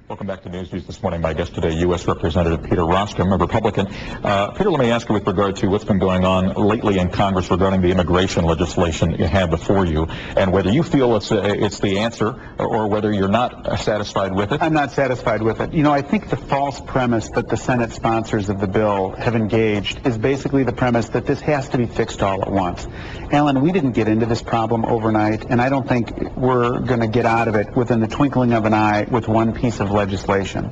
Welcome back to News this morning. My guest today, U.S. Representative Peter Roskam, a Republican. Peter, let me ask you with regard to what's been going on lately in Congress regarding the immigration legislation you have before you, and whether you feel it's the answer or whether you're not satisfied with it. I'm not satisfied with it. You know, I think the false premise that the Senate sponsors of the bill have engaged is basically the premise that this has to be fixed all at once. Alan, we didn't get into this problem overnight, and I don't think we're going to get out of it within the twinkling of an eye with one piece of legislation.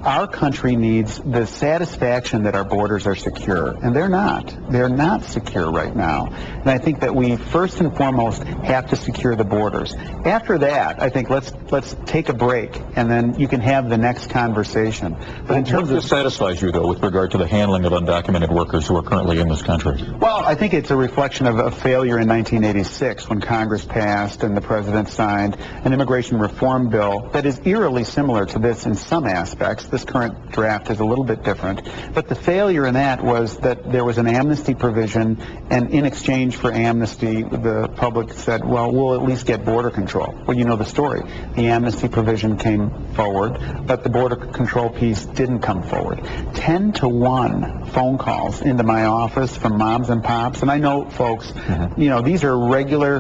Our country needs the satisfaction that our borders are secure, and they're not. They're not secure right now. And I think that we first and foremost have to secure the borders. After that, I think let's take a break, and then you can have the next conversation. But in terms what satisfies you, though, with regard to the handling of undocumented workers who are currently in this country? Well, I think it's a reflection of a failure in 1986 when Congress passed and the President signed an immigration reform bill that is eerily similar to this in some aspects. This current draft is a little bit different, but the failure in that was that there was an amnesty provision, and in exchange for amnesty, the public said, well, we'll at least get border control. Well, you know the story. The amnesty provision came forward, but the border control piece didn't come forward. 10-to-1 phone calls into my office from moms and pops, and I know folks, you know, these are regular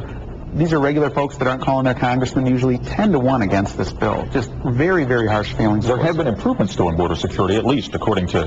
folks that aren't calling their congressman, usually 10-to-1 against this bill. Just very, very harsh feelings. There have been improvements, though, in border security, at least according to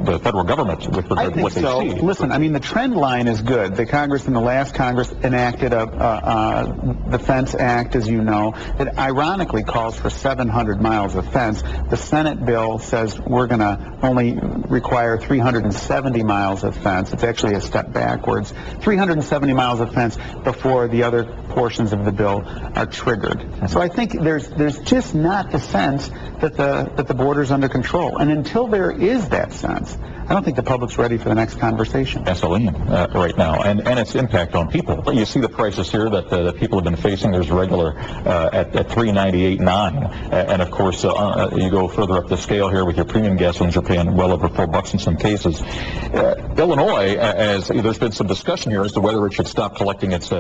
the federal government with regard to what they see. Listen, I mean, the trend line is good. The Congress in the last Congress enacted the Fence Act, as you know, that ironically calls for 700 miles of fence. The Senate bill says we're going to only require 370 miles of fence. It's actually a step backwards. 370 miles of fence before the other portions of the bill are triggered. So I think there's just not the sense that the border's under control. And until there is that sense, I don't think the public's ready for the next conversation. Gasoline right now, and its impact on people. You see the prices here that people have been facing. There's regular at $3.98.9, and of course you go further up the scale here with your premium gasolines, you're paying well over $4 in some cases. Illinois, as there's been some discussion here as to whether it should stop collecting its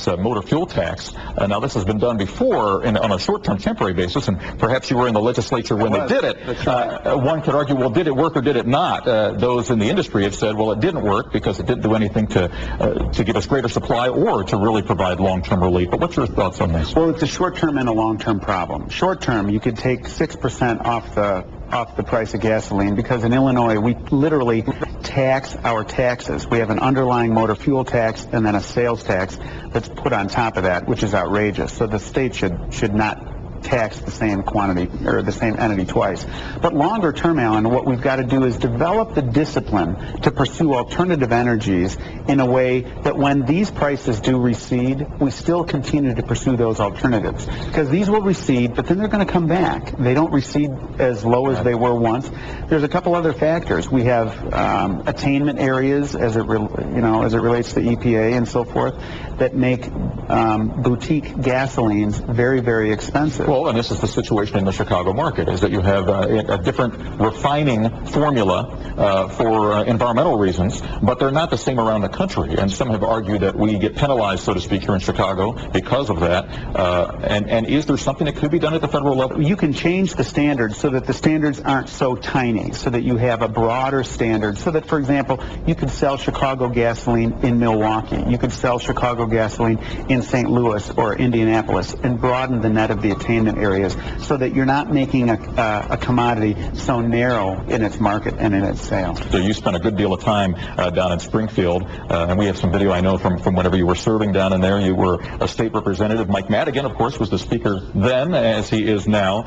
motor fuel tax. Now this has been done before on a short-term temporary basis, and perhaps you were in the legislature when they did it. One could argue, well, did it work or did it not? Those in the industry have said, well, it didn't work because it didn't do anything to give us greater supply or to really provide long-term relief. But what's your thoughts on this? Well, it's a short-term and a long-term problem. Short-term, you could take 6% off the price of gasoline, because in Illinois we literally tax our taxes. We have an underlying motor fuel tax and then a sales tax that's put on top of that, which is outrageous. So the state should not tax the same quantity or the same entity twice. But longer term, Alan, what we've got to do is develop the discipline to pursue alternative energies in a way that when these prices do recede, we still continue to pursue those alternatives. Because these will recede, but then they're going to come back. They don't recede as low as they were once. There's a couple other factors. We have attainment areas as it relates to EPA and so forth that make boutique gasolines very, very expensive. Well, and this is the situation in the Chicago market, is that you have a different refining formula for environmental reasons, but they're not the same around the country. And some have argued that we get penalized, so to speak, here in Chicago because of that. And is there something that could be done at the federal level? You can change the standards so that the standards aren't so tiny, so that you have a broader standard, so that, for example, you could sell Chicago gasoline in Milwaukee. You could sell Chicago gasoline in St. Louis or Indianapolis, and broaden the net of the attainment areas so that you're not making a commodity so narrow in its market and in its sale. So you spent a good deal of time down in Springfield, and we have some video, I know, from whenever you were serving down in there. You were a state representative. Mike Madigan, of course, was the speaker then, as he is now.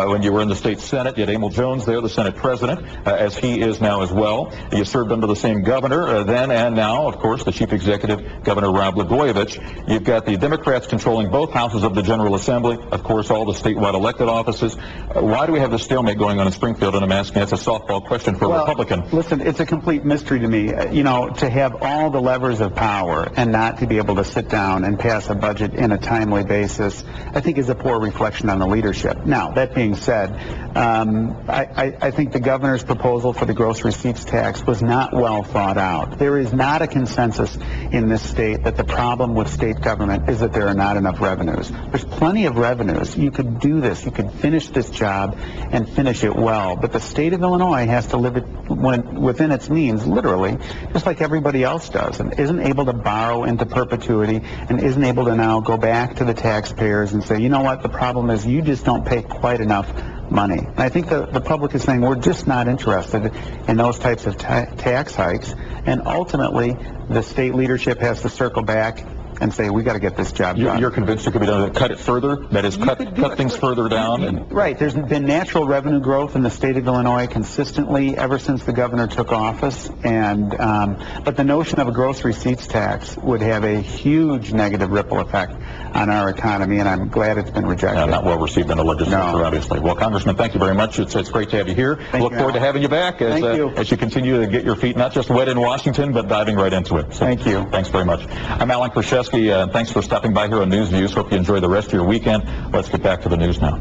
When you were in the state Senate, you had Emil Jones there, the Senate president, as he is now as well. You served under the same governor then and now, of course, the chief executive, Governor Rod Blagojevich. You've got the Democrats controlling both houses of the General Assembly, of course, all the statewide elected offices. Why do we have this stalemate going on in Springfield? And I'm asking, that's a softball question for a Republican. Listen, it's a complete mystery to me. To have all the levers of power and not to be able to sit down and pass a budget in a timely basis, I think is a poor reflection on the leadership. Now, that being said, I think the governor's proposal for the gross receipts tax was not well thought out. There is not a consensus in this state that the problem with state government is that there are not enough revenues. There's plenty of revenues. you could do this. You could finish this job and finish it well. But the state of Illinois has to live it within its means, literally, just like everybody else does, and isn't able to borrow into perpetuity and isn't able to now go back to the taxpayers and say, you know what, the problem is you just don't pay quite enough money. And I think the public is saying we're just not interested in those types of tax hikes, and ultimately the state leadership has to circle back and say, we got to get this job done. You're convinced it could be done to cut it further? That is, cut things further down? Right. There's been natural revenue growth in the state of Illinois consistently ever since the governor took office, and but the notion of a gross receipts tax would have a huge negative ripple effect on our economy, and I'm glad it's been rejected. Not well received in the legislature, No. obviously. Well, Congressman, thank you very much. It's great to have you here. Look forward to having you back as you continue to get your feet not just wet in Washington, but diving right into it. So, thank you. Thanks very much. I'm Alan Krashesky. Thanks for stopping by here on News Views. Hope you enjoy the rest of your weekend. Let's get back to the news now.